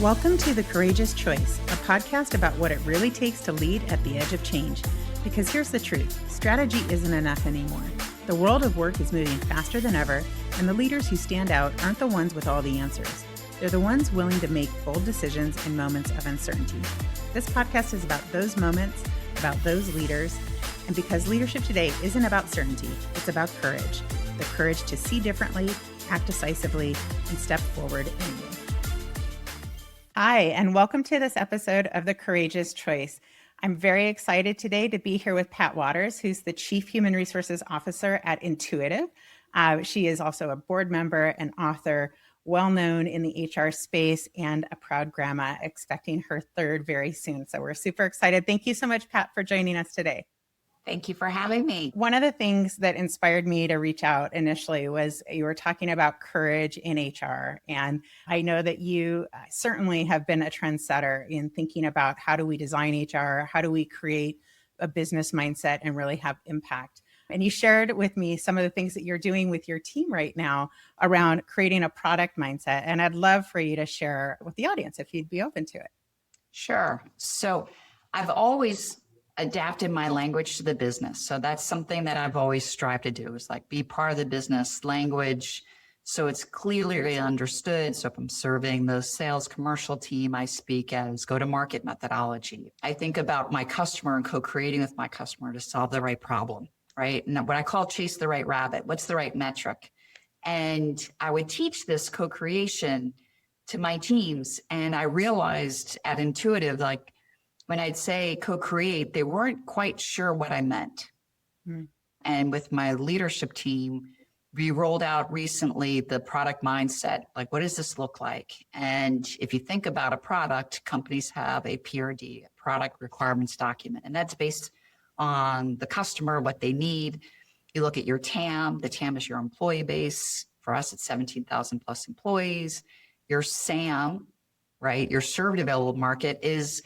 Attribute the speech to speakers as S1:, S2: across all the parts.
S1: Welcome to The Courageous Choice, a podcast about what it really takes to lead at the edge of change. Because here's the truth, strategy isn't enough anymore. The world of work is moving faster than ever, and the leaders who stand out aren't the ones with all the answers. They're the ones willing to make bold decisions in moments of uncertainty. This podcast is about those moments, about those leaders, and because leadership today isn't about certainty, it's about courage. The courage to see differently, act decisively, and step forward anyway. Hi, and welcome to this episode of The Courageous Choice. I'm very excited today to be here with Pat Wadors, who's the Chief Human Resources Officer at Intuitive. She is also a board member and author, well-known in the HR space, and a proud grandma, expecting her third very soon. So we're super excited. Thank you so much, Pat, for joining us today.
S2: Thank you for having me.
S1: One of the things that inspired me to reach out initially was you were talking about courage in HR. And I know that you certainly have been a trendsetter in thinking about how do we design HR, how do we create a business mindset and really have impact. And you shared with me some of the things that you're doing with your team right now around creating a product mindset. And I'd love for you to share with the audience if you'd be open to it.
S2: Sure. So I've always adapted my language to the business. So that's something that I've always strived to do, is like be part of the business language. So it's clearly understood. So if I'm serving the sales commercial team, I speak as go-to-market methodology. I think about my customer and co-creating with my customer to solve the right problem, right? And what I call chase the right rabbit, what's the right metric? And I would teach this co-creation to my teams. And I realized at Intuitive, like, when I'd say co-create, they weren't quite sure what I meant. And with my leadership team, we rolled out recently the product mindset. Like, what does this look like? And if you think about a product, companies have a PRD, a product requirements document, and that's based on the customer, what they need. You look at your TAM. The TAM is your employee base. For us, it's 17,000 plus employees. Your SAM, right? Your served available market is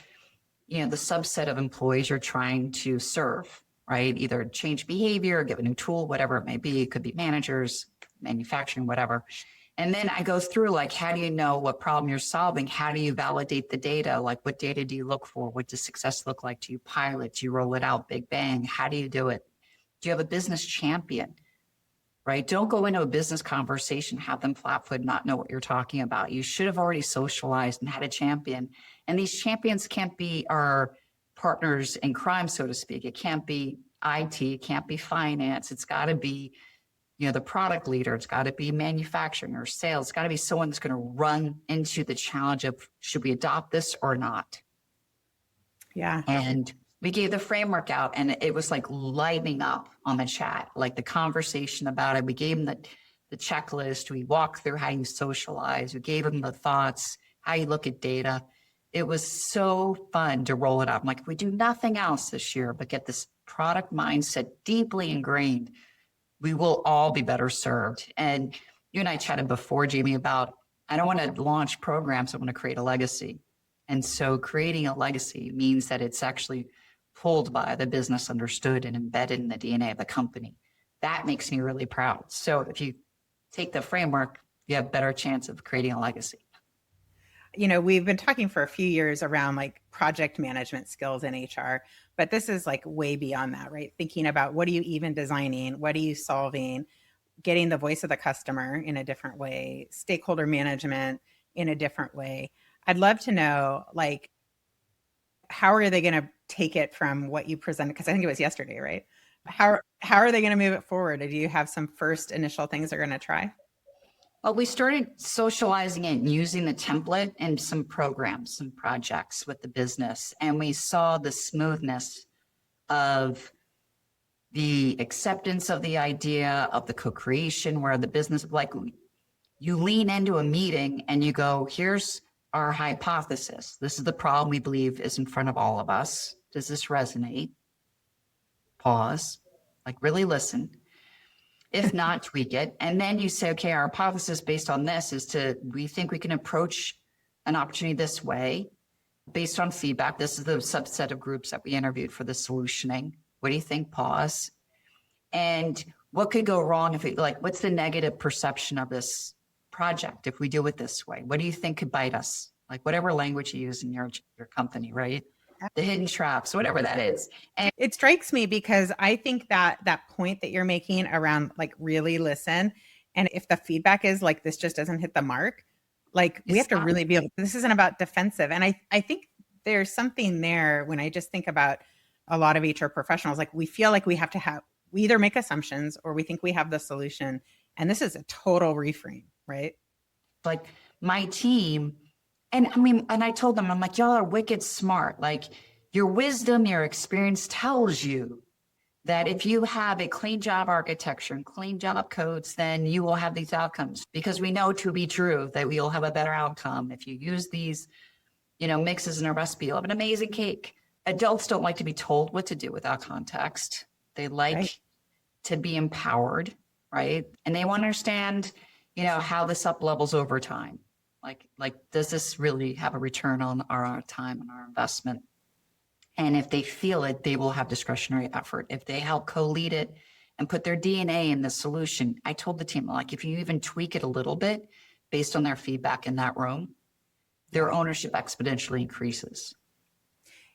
S2: the subset of employees you're trying to serve, right? Either change behavior, give a new tool, whatever it may be. It could be managers, manufacturing, whatever. And then I go through, like, how do you know what problem you're solving? How do you validate the data? Like, what data do you look for? What does success look like? Do you pilot? Do you roll it out? Big bang? How do you do it? Do you have a business champion? Right? Don't go into a business conversation, have them flat-foot, not know what you're talking about. You should have already socialized and had a champion. And these champions can't be our partners in crime, so to speak. It can't be IT, it can't be finance. It's got to be, the product leader. It's got to be manufacturing or sales. It's got to be someone that's going to run into the challenge of, should we adopt this or not?
S1: Yeah.
S2: And we gave the framework out, and it was like lighting up on the chat, like the conversation about it. We gave them the checklist. We walked through how you socialize. We gave them the thoughts, how you look at data. It was so fun to roll it up. I'm like, if we do nothing else this year but get this product mindset deeply ingrained, we will all be better served. And you and I chatted before, Jamie, about I don't want to launch programs. I want to create a legacy. And so creating a legacy means that it's actually pulled by the business, understood and embedded in the DNA of the company. That makes me really proud. So if you take the framework, you have a better chance of creating a legacy.
S1: We've been talking for a few years around like project management skills in HR, but this is like way beyond that, right? Thinking about what are you even designing? What are you solving? Getting the voice of the customer in a different way, stakeholder management in a different way. I'd love to know, like, how are they going to take it from what you presented? Because I think it was yesterday, right? How are they going to move it forward? Or do you have some first initial things they're going to try?
S2: Well, we started socializing it and using the template and some programs, some projects with the business. And we saw the smoothness of the acceptance of the idea of the co-creation, where the business, like, you lean into a meeting and you go, here's our hypothesis. This is the problem we believe is in front of all of us. Does this resonate? Pause, like really listen. If not, tweak it. And then you say, okay, our hypothesis based on this is we think we can approach an opportunity this way based on feedback. This is the subset of groups that we interviewed for the solutioning. What do you think? Pause. And what could go wrong if what's the negative perception of this project if we do it this way? What do you think could bite us? like whatever language you use in your company, right? The hidden traps, whatever that is. And
S1: it strikes me because I think that that point that you're making around like really listen. And if the feedback is like, this just doesn't hit the mark, like we have to really be able, this isn't about defensive. And I think there's something there when I just think about a lot of HR professionals, like we feel like we have to have, we either make assumptions or we think we have the solution. And this is a total reframe, right?
S2: like my team, and I mean, and I told them, I'm like, y'all are wicked smart. Like your wisdom, your experience tells you that if you have a clean job architecture and clean job codes, then you will have these outcomes, because we know to be true that we'll have a better outcome. If you use these, mixes in a recipe, you'll have an amazing cake. Adults don't like to be told what to do without context. They like to be empowered, right? And they want to understand, how this up levels over time. Like, does this really have a return on our time and our investment? And if they feel it, they will have discretionary effort. If they help co-lead it and put their DNA in the solution, I told the team, like, if you even tweak it a little bit based on their feedback in that room, their ownership exponentially increases.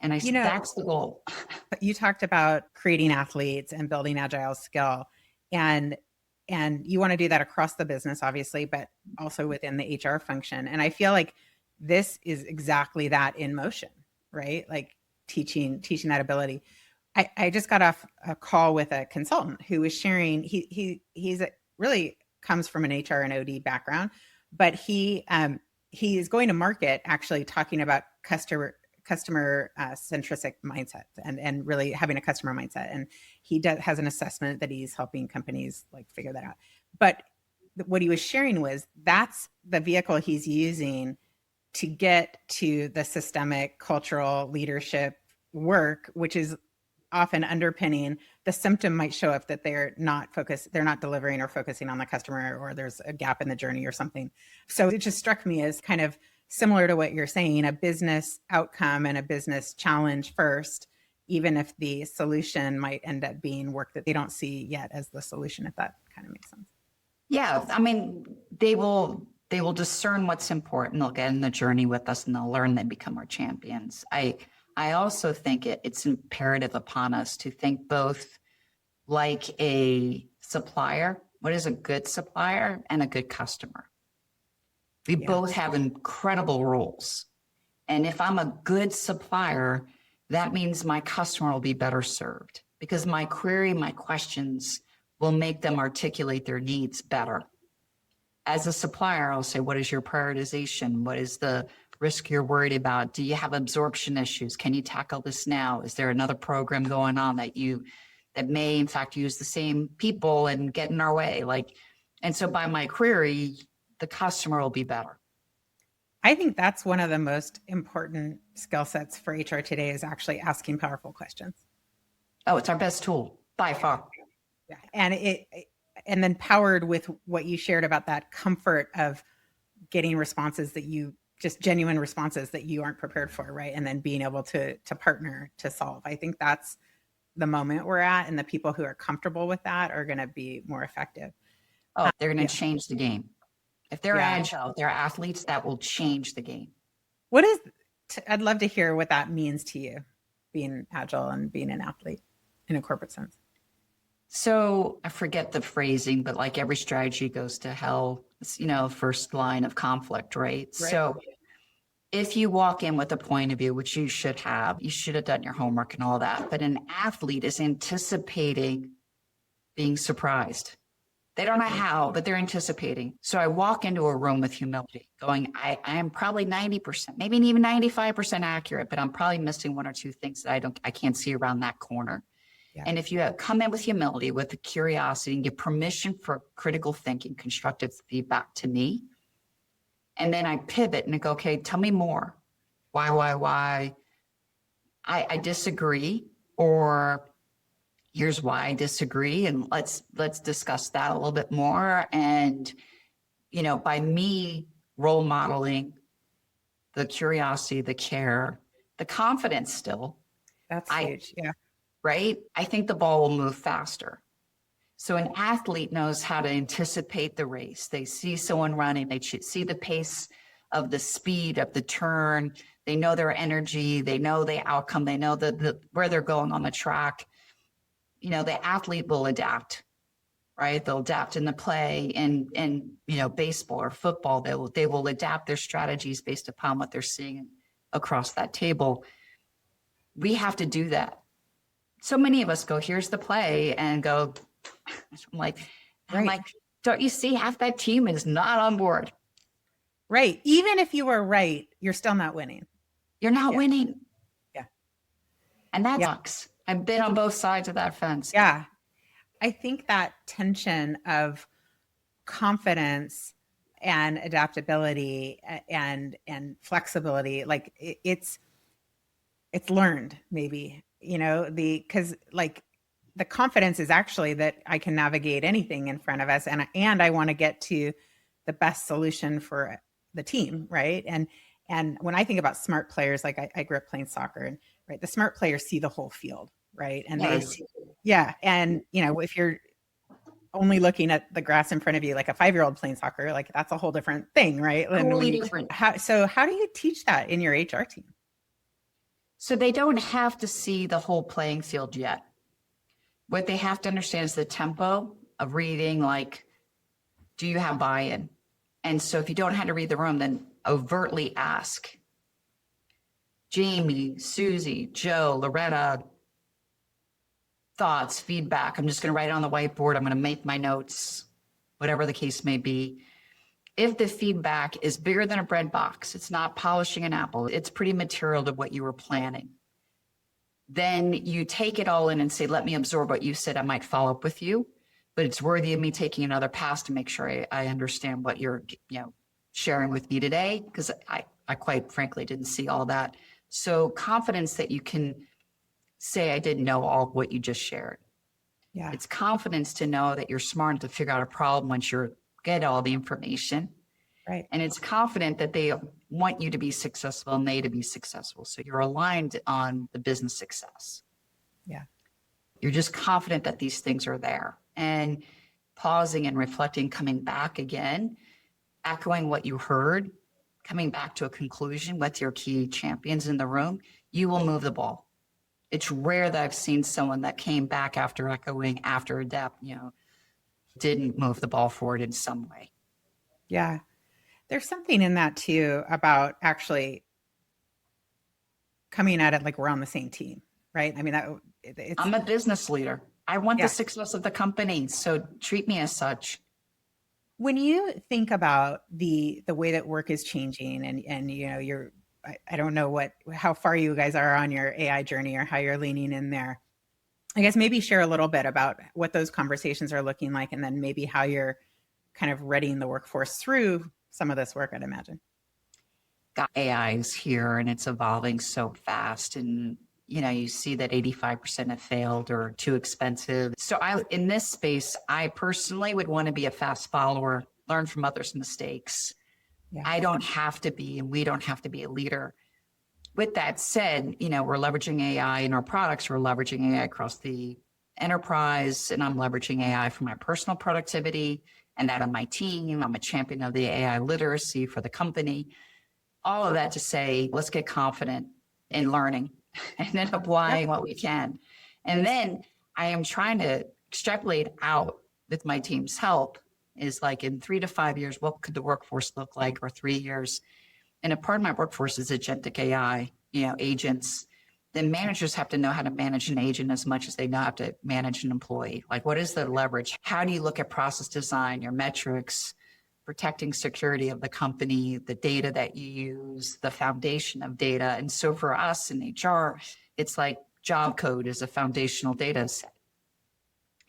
S2: And I said, that's the goal.
S1: You talked about creating athletes and building agile skill, and you want to do that across the business, obviously, but also within the HR function. And I feel like this is exactly that in motion, right? Like teaching that ability. I just got off a call with a consultant who was sharing, he's really comes from an HR and OD background, but he is going to market actually talking about customer centric mindset and really having a customer mindset. And he has an assessment that he's helping companies like figure that out. But what he was sharing was that's the vehicle he's using to get to the systemic cultural leadership work, which is often underpinning. The symptom might show up that they're not focused, they're not delivering or focusing on the customer, or there's a gap in the journey or something. So it just struck me as kind of similar to what you're saying, a business outcome and a business challenge first, even if the solution might end up being work that they don't see yet as the solution, if that kind of makes sense.
S2: Yeah. I mean, they will discern what's important. They'll get in the journey with us and they'll learn, they become our champions. I also think it's imperative upon us to think both like a supplier. What is a good supplier and a good customer? We both have incredible roles. And if I'm a good supplier, that means my customer will be better served, because my query, my questions will make them articulate their needs better. As a supplier, I'll say, what is your prioritization? What is the risk you're worried about? Do you have absorption issues? Can you tackle this now? Is there another program going on that may in fact use the same people and get in our way? And so by my query, the customer will be better.
S1: I think that's one of the most important skill sets for HR today, is actually asking powerful questions.
S2: Oh, it's our best tool by far.
S1: Yeah. And then powered with what you shared about that comfort of getting responses that you just genuine responses that you aren't prepared for, right? And then being able to partner to solve. I think that's the moment we're at, and the people who are comfortable with that are going to be more effective.
S2: Oh, they're going to change the game. If they're agile, if they're athletes, that will change the game.
S1: I'd love to hear what that means to you, being agile and being an athlete in a corporate sense.
S2: So I forget the phrasing, but like every strategy goes to hell, it's, first line of conflict, right? So if you walk in with a point of view, which you should have done your homework and all that, but an athlete is anticipating being surprised. They don't know how, but they're anticipating. So I walk into a room with humility, going, I am probably 90%, maybe even 95% accurate, but I'm probably missing one or two things that I can't see around that corner. Yeah. And if you come in with humility, with the curiosity, and give permission for critical thinking, constructive feedback to me, and then I pivot and I go, okay, tell me more. Why? I disagree, or here's why I disagree, and let's discuss that a little bit more. And, by me role modeling the curiosity, the care, the confidence still.
S1: That's huge. Yeah.
S2: Right? I think the ball will move faster. So an athlete knows how to anticipate the race. They see someone running, they see the pace of the speed of the turn. They know their energy. They know the outcome. They know where they're going on the track. The athlete will adapt, right? They'll adapt in the play in baseball or football. They will adapt their strategies based upon what they're seeing across that table. We have to do that. So many of us go, here's the play, and go,
S1: Right.
S2: I'm like, don't you see half that team is not on board?
S1: Right. Even if you were right, you're still not winning.
S2: You're not winning.
S1: Yeah.
S2: And that sucks. I've been on both sides of that fence.
S1: Yeah. I think that tension of confidence and adaptability and flexibility, like it's learned, maybe, because like the confidence is actually that I can navigate anything in front of us, and I want to get to the best solution for the team, right? And when I think about smart players, like I grew up playing soccer, and right, the smart players see the whole field, right? And and if you're only looking at the grass in front of you, like a 5-year-old playing soccer, like that's a whole different thing, right?
S2: Totally different.
S1: So how do you teach that in your HR team?
S2: So they don't have to see the whole playing field yet. What they have to understand is the tempo of reading, like, do you have buy-in? And so if you don't know how to read the room, then overtly ask. Jamie, Susie, Joe, Loretta, thoughts, feedback. I'm just going to write it on the whiteboard. I'm going to make my notes, whatever the case may be. If the feedback is bigger than a bread box, it's not polishing an apple, it's pretty material to what you were planning, then you take it all in and say, let me absorb what you said. I might follow up with you, but it's worthy of me taking another pass to make sure I understand what you're sharing with me today, because I quite frankly didn't see all that. So confidence that you can say, I didn't know all of what you just shared.
S1: Yeah.
S2: It's confidence to know that you're smart enough to figure out a problem once you get all the information.
S1: Right.
S2: And it's confident that they want you to be successful and they to be successful. So you're aligned on the business success.
S1: Yeah.
S2: You're just confident that these things are there, and pausing and reflecting, coming back again, echoing what you heard, coming back to a conclusion with your key champions in the room, you will move the ball. It's rare that I've seen someone that came back after echoing, after adapt, didn't move the ball forward in some way.
S1: Yeah. There's something in that too about actually coming at it like we're on the same team, right? I mean,
S2: I'm a business leader. I want the success of the company, so treat me as such.
S1: When you think about the way that work is changing, and you're, I don't know how far you guys are on your AI journey or how you're leaning in there. I guess maybe share a little bit about what those conversations are looking like, and then maybe how you're kind of readying the workforce through some of this work, I'd imagine.
S2: AI is here and it's evolving so fast. And, you see that 85% have failed or too expensive. So in this space, I personally would want to be a fast follower, learn from others' mistakes. Yeah. I don't have to be, and we don't have to be a leader. With that said, we're leveraging AI in our products. We're leveraging AI across the enterprise, and I'm leveraging AI for my personal productivity and that of my team. I'm a champion of the AI literacy for the company. All of that to say, let's get confident in learning and then applying what we can. And then I am trying to extrapolate out with my team's help is like in 3 to 5 years, what could the workforce look like, or 3 years? And a part of my workforce is agentic AI, agents. Then managers have to know how to manage an agent as much as they know how to manage an employee. Like, what is the leverage? How do you look at process design, your metrics, protecting security of the company, the data that you use, the foundation of data? And so for us in HR, it's like job code is a foundational data set.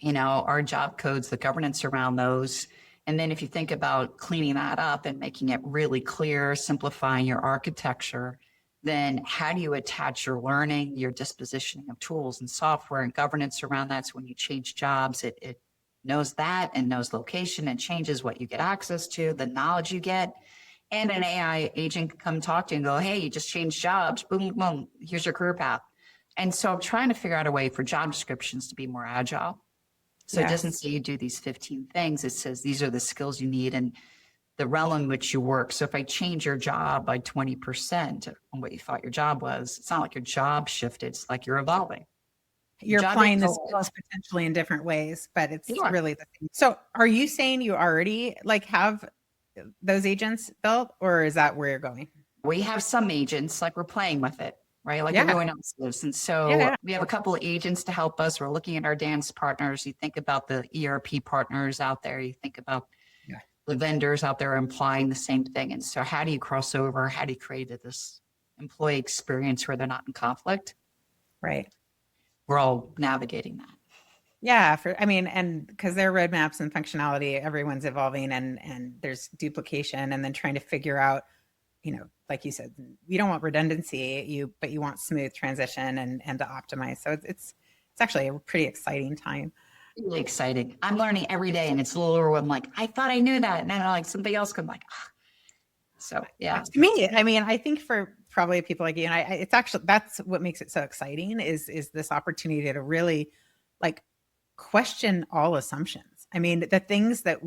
S2: Our job codes, the governance around those. And then if you think about cleaning that up and making it really clear, simplifying your architecture, then how do you attach your learning, your dispositioning of tools and software and governance around that? So when you change jobs, it knows that and knows location and changes what you get access to, the knowledge you get. And an AI agent can come talk to you and go, hey, you just changed jobs, boom, boom, here's your career path. And so I'm trying to figure out a way for job descriptions to be more agile. So It doesn't say you do these 15 things. It says these are the skills you need. And the realm in which you work. So if I change your job by 20% on what you thought your job was, it's not like your job shifted. It's like you're evolving.
S1: You're
S2: Job
S1: applying the
S2: evolved.
S1: skills potentially in different ways, but it's
S2: Yeah.
S1: really the same. So are you saying you already like have those agents built, or is that where you're going?
S2: We have some agents, like we're playing with it, right? Like
S1: Yeah.
S2: everyone else is. And so
S1: Yeah.
S2: we have a couple of agents to help us. We're looking at our dance partners. You think about the ERP partners out there. You think about
S1: Yeah.
S2: the vendors out there implying the same thing. And so how do you cross over? How do you create this employee experience where they're not in conflict?
S1: Right.
S2: We're all navigating that.
S1: Yeah, I mean, and because there are roadmaps and functionality, everyone's evolving and there's duplication, and then trying to figure out, like you said, you don't want redundancy, but you want smooth transition and to optimize. So it's actually a pretty exciting time.
S2: Really exciting. I'm learning every day, and it's a little overwhelming. Like, I thought I knew that. And then like somebody else could like, ah. So yeah.
S1: To me, I mean, I think for probably people like you and I, it's actually, that's what makes it so exciting is this opportunity to really like question all assumptions. I mean, the things that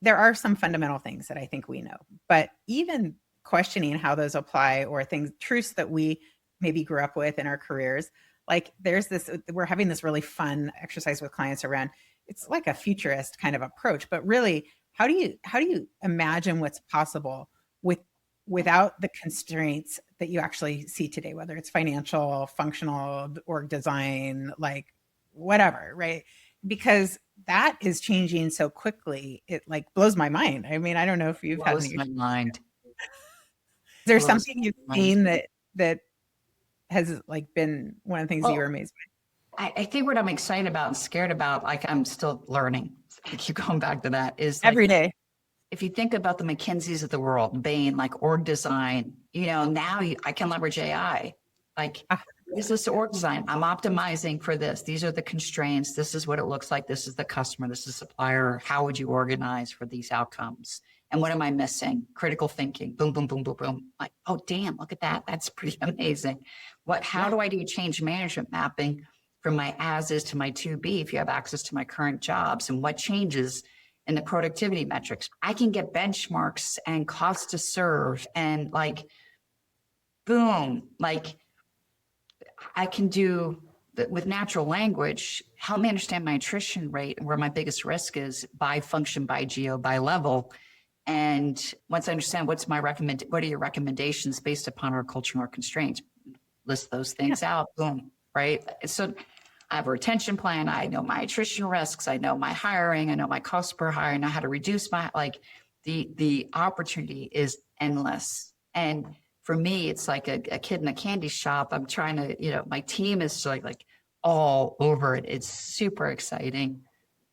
S1: there are some fundamental things that I think we know, but even questioning how those apply or truths that we maybe grew up with in our careers, like we're having this really fun exercise with clients around, it's like a futurist kind of approach, but really, how do you imagine what's possible without the constraints that you actually see today, whether it's financial, functional, org design, like whatever, right? Because that is changing so quickly. It like blows my mind. I mean, I don't know if you've had
S2: Blows my mind.
S1: Is there something you've seen that has like been one of the things that you were amazed
S2: by? I think what I'm excited about and scared about, like I'm still learning. I keep going back to that is
S1: every day.
S2: If you think about the McKinseys of the world, Bain, like org design, now I can leverage AI. Like, is this org design? I'm optimizing for this. These are the constraints. This is what it looks like. This is the customer. This is the supplier. How would you organize for these outcomes? And what am I missing? Critical thinking. Boom, boom, boom, boom, boom. Like, oh, damn, look at that. That's pretty amazing. How do I do change management mapping from my as is to my to be if you have access to my current jobs, and what changes in the productivity metrics? I can get benchmarks and cost to serve and like, boom, like I can do with natural language, help me understand my attrition rate and where my biggest risk is by function, by geo, by level. And once I understand what are your recommendations based upon our culture and our constraints, list those things out, boom, right? So I have a retention plan. I know my attrition risks. I know my hiring. I know my cost per hire. I know how to reduce the opportunity is endless. And for me, it's like a kid in a candy shop. I'm trying to, my team is like all over it. It's super exciting.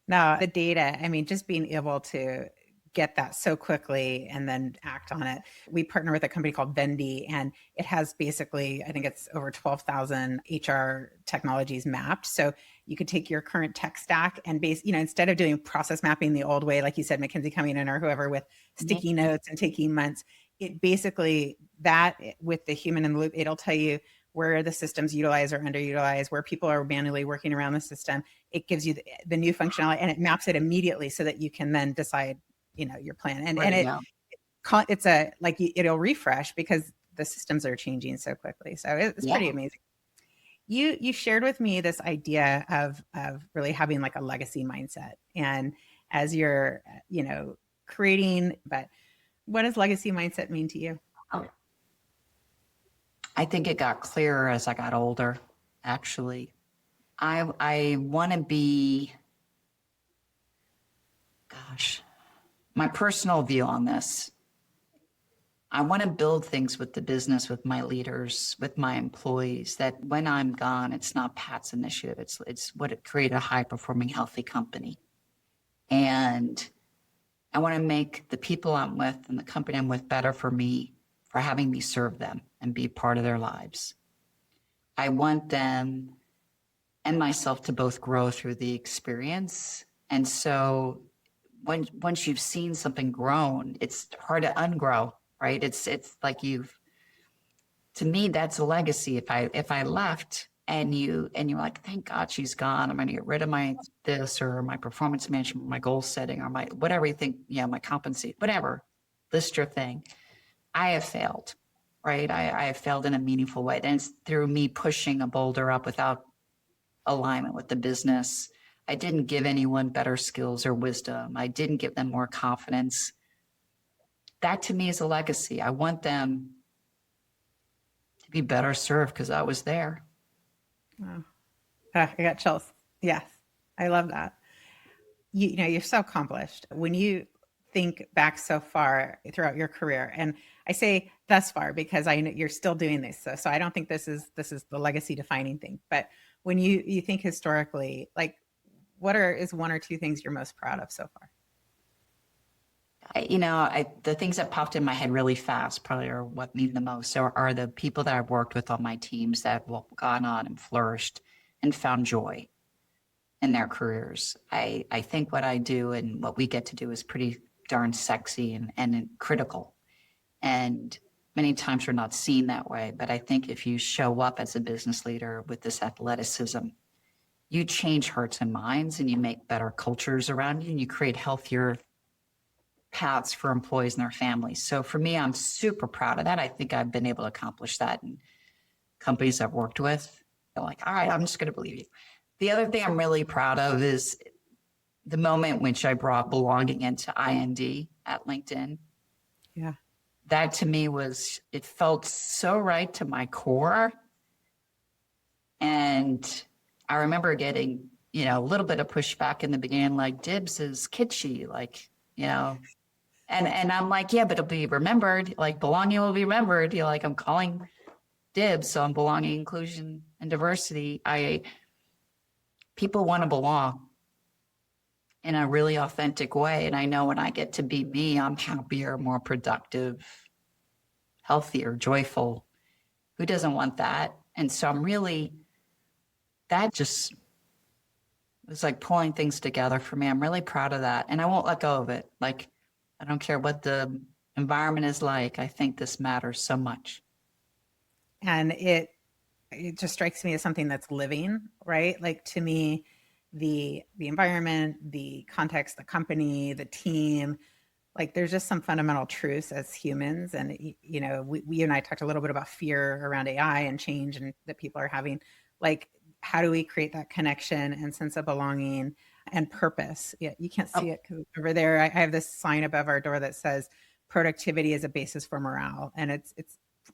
S1: No, the data, I mean, just being able to get that so quickly and then act on it. We partner with a company called Vendy, and it has basically, I think it's over 12,000 HR technologies mapped. So you could take your current tech stack and instead of doing process mapping the old way, like you said, McKinsey coming in or whoever with sticky notes and taking months, it basically that with the human in the loop, it'll tell you where the systems utilize or underutilized, where people are manually working around the system. It gives you the new functionality, and it maps it immediately so that you can then decide your plan. It'll refresh because the systems are changing so quickly. So it's pretty amazing. You shared with me this idea of really having like a legacy mindset, and as you're, creating, but what does legacy mindset mean to you?
S2: I think it got clearer as I got older, actually. I want to be, my personal view on this, I want to build things with the business, with my leaders, with my employees, that when I'm gone, it's not Pat's initiative. It's what it create a high performing, healthy company. And I want to make the people I'm with and the company I'm with better for me, for having me serve them and be part of their lives. I want them and myself to both grow through the experience. And so once you've seen something grown, it's hard to ungrow, right? It's like to me, that's a legacy. If I left and you're like, thank God she's gone. I'm going to get rid of my this or my performance management, my goal setting, or my whatever you think, my compensate, whatever, list your thing. I have failed, right? I have failed in a meaningful way. And it's through me pushing a boulder up without alignment with the business. I didn't give anyone better skills or wisdom. I didn't give them more confidence. That to me is a legacy. I want them to be better served because I was there.
S1: Wow. I got chills. Yes. I love that. You're so accomplished. When you think back so far throughout your career, and I say thus far because I know you're still doing this. So I don't think this is the legacy defining thing. But when you think historically, like what is one or two things you're most proud of so far?
S2: The things that popped in my head really fast probably are what mean the most. So are the people that I've worked with on my teams that have gone on and flourished and found joy in their careers. I think what I do and what we get to do is pretty darn sexy and critical. And many times we're not seen that way. But I think if you show up as a business leader with this athleticism, you change hearts and minds and you make better cultures around you and you create healthier paths for employees and their families. So for me, I'm super proud of that. I think I've been able to accomplish that in companies I've worked with. They're like, all right, I'm just going to believe you. The other thing I'm really proud of is the moment which I brought belonging into IND at LinkedIn.
S1: Yeah.
S2: That to me it felt so right to my core. And I remember getting, a little bit of pushback in the beginning, like dibs is kitschy, like, and I'm like, yeah, but it'll be remembered, like belonging will be remembered. Like I'm calling dibs on belonging, inclusion, and diversity. People want to belong in a really authentic way. And I know when I get to be me, I'm happier, more productive, healthier, joyful. Who doesn't want that? And so that just was like pulling things together for me. I'm really proud of that. And I won't let go of it. Like, I don't care what the environment is like. I think this matters so much.
S1: And it just strikes me as something that's living, right? Like to me, the environment, the context, the company, the team, like there's just some fundamental truths as humans. And, we and I talked a little bit about fear around AI and change and that people are having. Like, how do we create that connection and sense of belonging and purpose? Yeah, you can't see it because over there, I have this sign above our door that says productivity is a basis for morale. And it's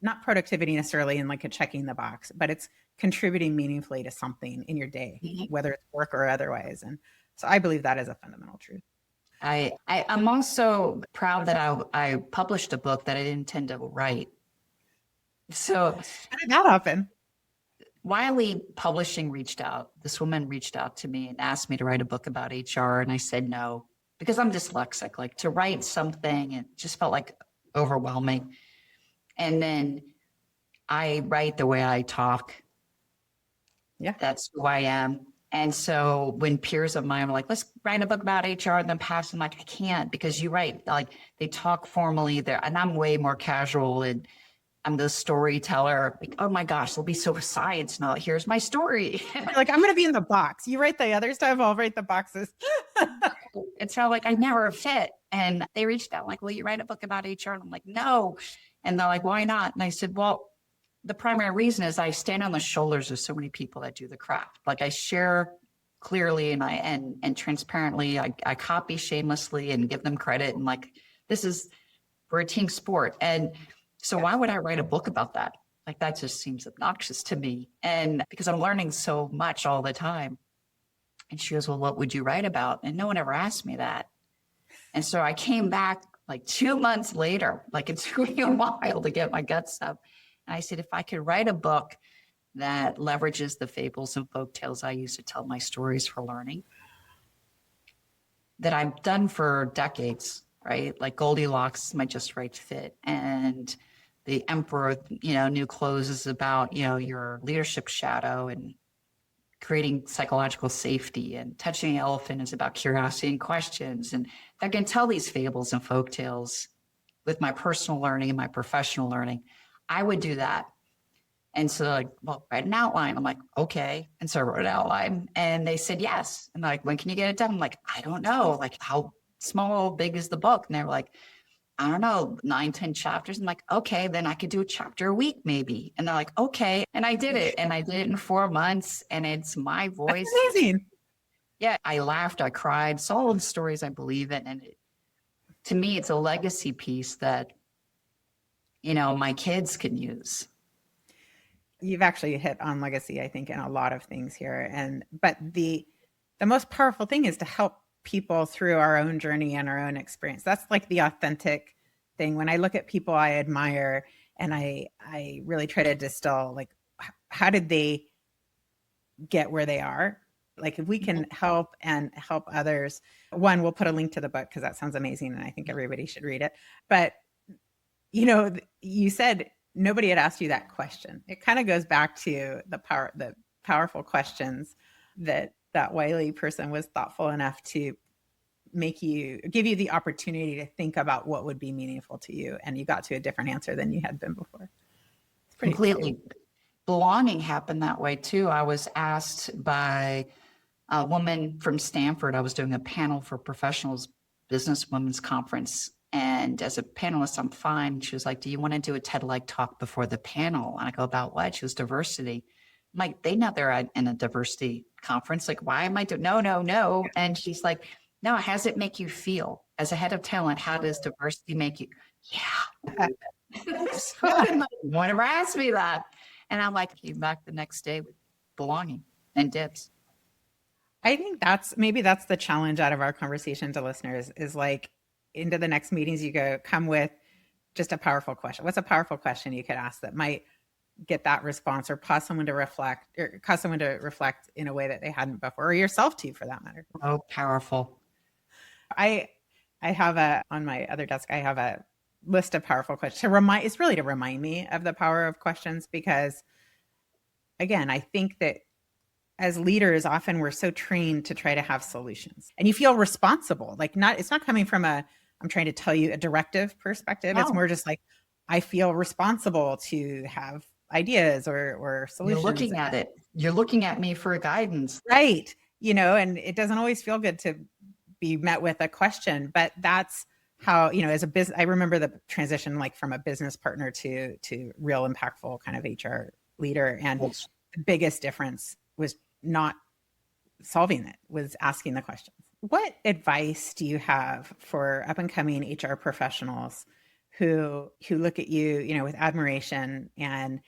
S1: not productivity necessarily in like a checking the box, but it's contributing meaningfully to something in your day, whether it's work or otherwise. And so I believe that is a fundamental truth.
S2: I'm also proud that I published a book that I didn't intend to write. So
S1: how did that happen?
S2: Wiley Publishing reached out. This woman reached out to me and asked me to write a book about HR. And I said no, because I'm dyslexic. Like to write something, it just felt like overwhelming. And then I write the way I talk.
S1: Yeah.
S2: That's who I am. And so when peers of mine were like, let's write a book about HR and then pass, I'm like, I can't because you write, like they talk formally there and I'm way more casual and I'm the storyteller. Like, oh my gosh, there'll be so science now. Here's my story.
S1: Like, I'm going to be in the box. You write the other stuff, I'll write the boxes.
S2: And so like, I never fit. And they reached out like, will you write a book about HR? And I'm like, no. And they're like, why not? And I said, well, the primary reason is I stand on the shoulders of so many people that do the craft. Like I share clearly and transparently, I copy shamelessly and give them credit. And like, we're a team sport. And so why would I write a book about that? Like that just seems obnoxious to me. And because I'm learning so much all the time. And she goes, well, what would you write about? And no one ever asked me that. And so I came back like 2 months later, like it took me a while to get my guts up. And I said, if I could write a book that leverages the fables and folktales I use to tell my stories for learning, that I've done for decades, right? Like Goldilocks, my just right fit. And the Emperor, New Clothes is about, your leadership shadow and creating psychological safety, and Touching the Elephant is about curiosity and questions. And if I can tell these fables and folktales with my personal learning and my professional learning, I would do that. And so they're like, well, write an outline. I'm like, okay. And so I wrote an outline and they said yes. And they're like, when can you get it done? I'm like, I don't know. Like, how small, big is the book? And they were like, I don't know, 9, 10 chapters. I'm like, okay, then I could do a chapter a week maybe. And they're like, okay. And I did it. And I did it in 4 months. And it's my voice.
S1: That's amazing.
S2: Yeah, I laughed, I cried, it's all the stories I believe in. And to me, it's a legacy piece that, my kids can use.
S1: You've actually hit on legacy, I think, in a lot of things here. But the most powerful thing is to help people through our own journey and our own experience. That's like the authentic thing. When I look at people I admire, and I really try to distill, like, how did they get where they are? Like, if we can help others, one, we'll put a link to the book because that sounds amazing and I think everybody should read it. But, you said nobody had asked you that question. It kind of goes back to the powerful questions that wily person was thoughtful enough to give you the opportunity to think about what would be meaningful to you. And you got to a different answer than you had been before. It's pretty
S2: Completely.
S1: exciting.
S2: Belonging happened that way too. I was asked by a woman from Stanford. I was doing a panel for professionals, business women's conference. And as a panelist, I'm fine. She was like, do you want to do a TED-like talk before the panel? And I go, about what? She was diversity. I'm like, they know they're in a diversity conference. Like, why am I doing? No. And she's like, no, how does it make you feel? As a head of talent, how does diversity make you? Yeah. Whenever asked me that. And I'm like, came back the next day with belonging and dibs.
S1: I think that's the challenge out of our conversation to listeners is like, into the next meetings you come with just a powerful question. What's a powerful question you could ask that might get that response or cause someone to reflect in a way that they hadn't before, or yourself too, for that matter.
S2: Oh, powerful.
S1: I have on my other desk, I have a list of powerful questions to remind me of the power of questions, because again, I think that as leaders, often we're so trained to try to have solutions, and you feel responsible. Like, it's not coming from I'm trying to tell you a directive perspective. No. It's more just like, I feel responsible to have ideas or solutions.
S2: You're looking at it. You're looking at me for guidance.
S1: Right. And it doesn't always feel good to be met with a question, but that's how, as a business, I remember the transition, like from a business partner to real impactful kind of HR leader. And the biggest difference was not solving it, was asking the questions. What advice do you have for up and coming HR professionals who look at you, with admiration and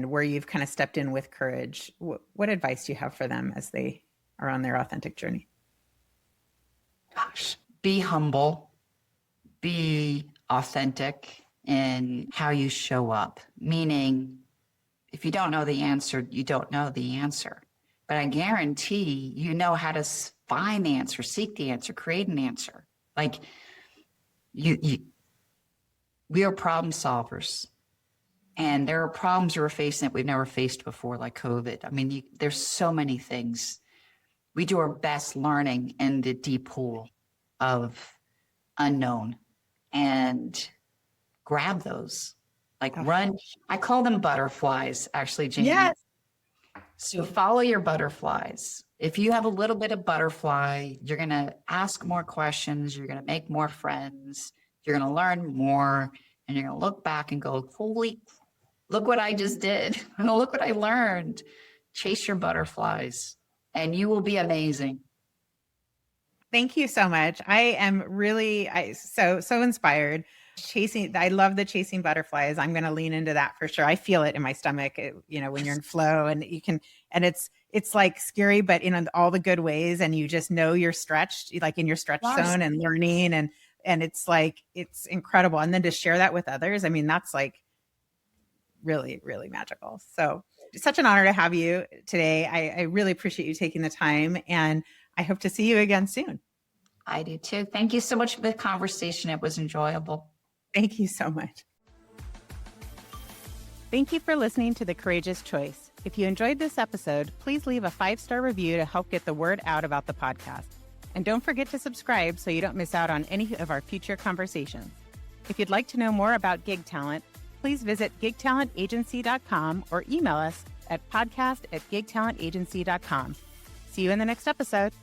S1: where you've kind of stepped in with courage? What advice do you have for them as they are on their authentic journey?
S2: Gosh, be humble, be authentic in how you show up. Meaning, if you don't know the answer, you don't know the answer. But I guarantee you know how to find the answer, seek the answer, create an answer. Like, we are problem solvers. And there are problems we're facing that we've never faced before, like COVID. I mean, there's so many things. We do our best learning in the deep pool of unknown, and grab those. Like, run. I call them butterflies, actually, Jamie.
S1: Yes.
S2: So follow your butterflies. If you have a little bit of butterfly, you're going to ask more questions. You're going to make more friends. You're going to learn more. And you're going to look back and go, holy, look what I just did. Look what I learned. Chase your butterflies and you will be amazing.
S1: Thank you so much. I am really so inspired. I love the chasing butterflies. I'm going to lean into that for sure. I feel it in my stomach, when you're in flow, and it's like scary, but in all the good ways. And you just know you're stretched, like in your stretch zone and learning. And it's like, it's incredible. And then to share that with others, I mean, that's like really, really magical. So it's such an honor to have you today. I really appreciate you taking the time, and I hope to see you again soon.
S2: I do too. Thank you so much for the conversation. It was enjoyable.
S1: Thank you so much. Thank you for listening to The Courageous Choice. If you enjoyed this episode, please leave a 5-star review to help get the word out about the podcast. And don't forget to subscribe so you don't miss out on any of our future conversations. If you'd like to know more about gig talent, please visit gigtalentagency.com or email us at podcast@gigtalentagency.com. See you in the next episode.